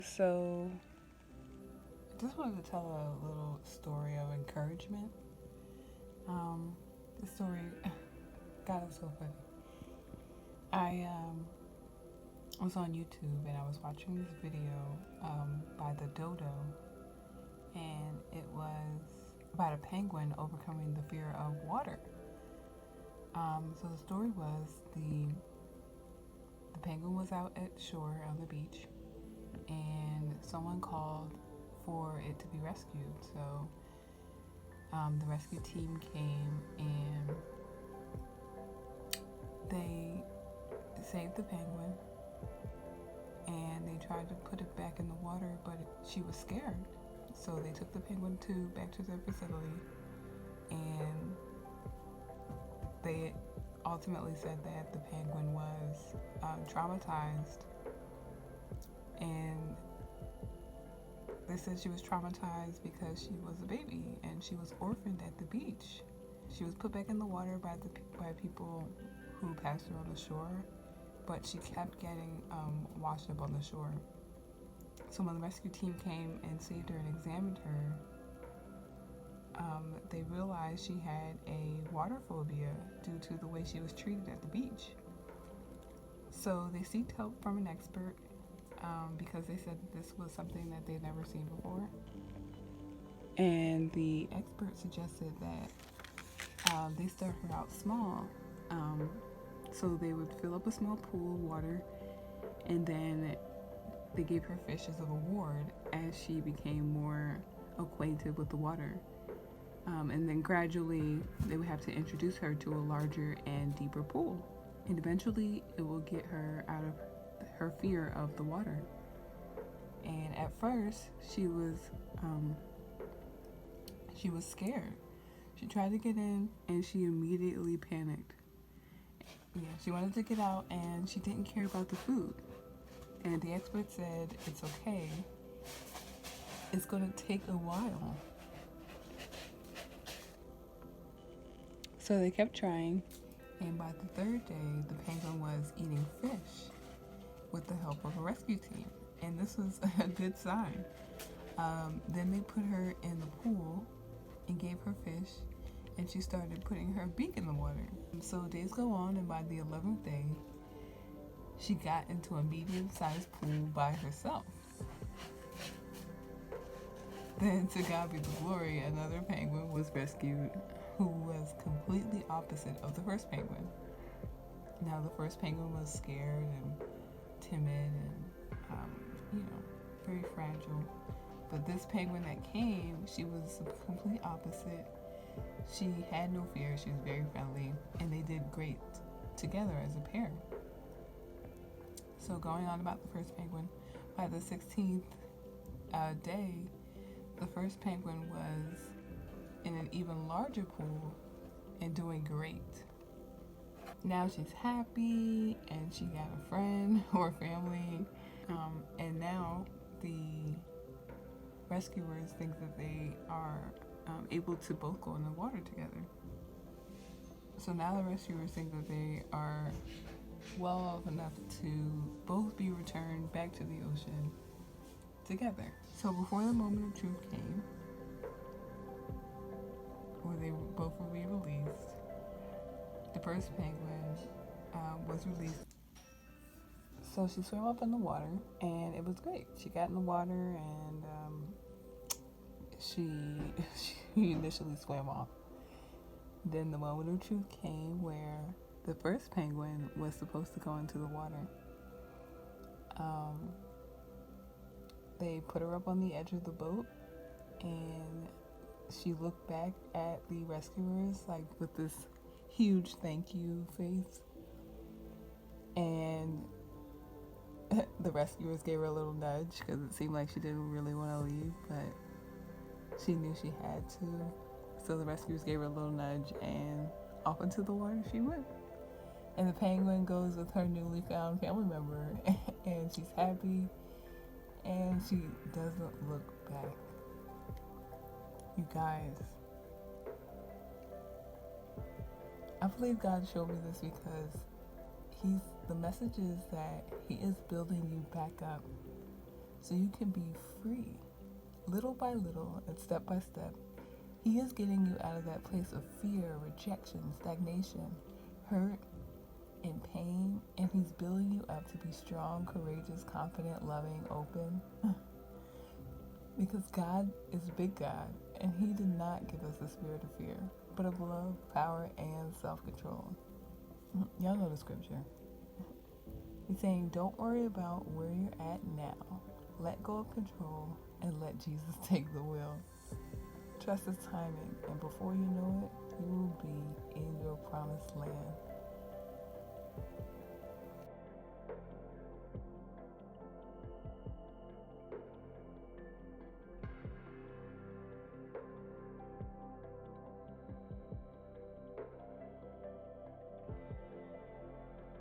So, I just wanted to tell a little story of encouragement. The story, God, it's so funny. I was on YouTube and I was watching this video by the Dodo, and it was about a penguin overcoming the fear of water. So the story was the penguin was out at shore on the beach, and someone called for it to be rescued. So the rescue team came and they saved the penguin, and they tried to put it back in the water, but she was scared. So they took the penguin back to their facility, and they ultimately said that the penguin was traumatized, and they said she was traumatized because she was a baby and she was orphaned at the beach. She was put back in the water by people who passed her on the shore, but she kept getting washed up on the shore. So when the rescue team came and saved her and examined her, they realized she had a water phobia due to the way she was treated at the beach. So they sought help from an expert because they said this was something that they'd never seen before. And the expert suggested that they start her out small. So they would fill up a small pool of water, and then they gave her fish as a reward as she became more acquainted with the water. And then gradually they would have to introduce her to a larger and deeper pool. And eventually it will get her out of her fear of the water. And at first she was scared. She tried to get in and she immediately panicked. Yeah, she wanted to get out and she didn't care about the food. And the expert said, it's okay. It's going to take a while. So they kept trying, and by the third day, the penguin was eating fish with the help of a rescue team. And this was a good sign. Then they put her in the pool and gave her fish, and she started putting her beak in the water. So days go on, and by the 11th day, she got into a medium-sized pool by herself. Then, to God be the glory, another penguin was rescued who was completely opposite of the first penguin. Now, the first penguin was scared and timid and, very fragile. But this penguin that came, she was the complete opposite. She had no fear, she was very friendly, and they did great together as a pair. So going on about the first penguin, by the 16th day, the first penguin was in an even larger pool and doing great. Now she's happy and she got a friend or family, and now the rescuers think that they are able to both go in the water together. So now the rescuers think that they are well off enough to both be returned back to the ocean together. So before the moment of truth came, where they both will be released, the first penguin was released. So she swam up in the water, and it was great. She got in the water, and she initially swam off. Then the moment of truth came where the first penguin was supposed to go into the water. They put her up on the edge of the boat, and she looked back at the rescuers like with this huge thank you face, and the rescuers gave her a little nudge because it seemed like she didn't really want to leave, but she knew she had to. So the rescuers gave her a little nudge, and off into the water she went. And the penguin goes with her newly found family member, and she's happy, and she doesn't look back. You guys, I believe God showed me this because the message is that He is building you back up so you can be free. Little by little and step by step, He is getting you out of that place of fear, rejection, stagnation, hurt, and pain, and He's building you up to be strong, courageous, confident, loving, open. Because God is a big God, and He did not give us the spirit of fear, but of love, power, and self-control. Y'all know the scripture. He's saying, don't worry about where you're at now. Let go of control and let Jesus take the wheel. Trust His timing, and before you know it, you will be in your promised land.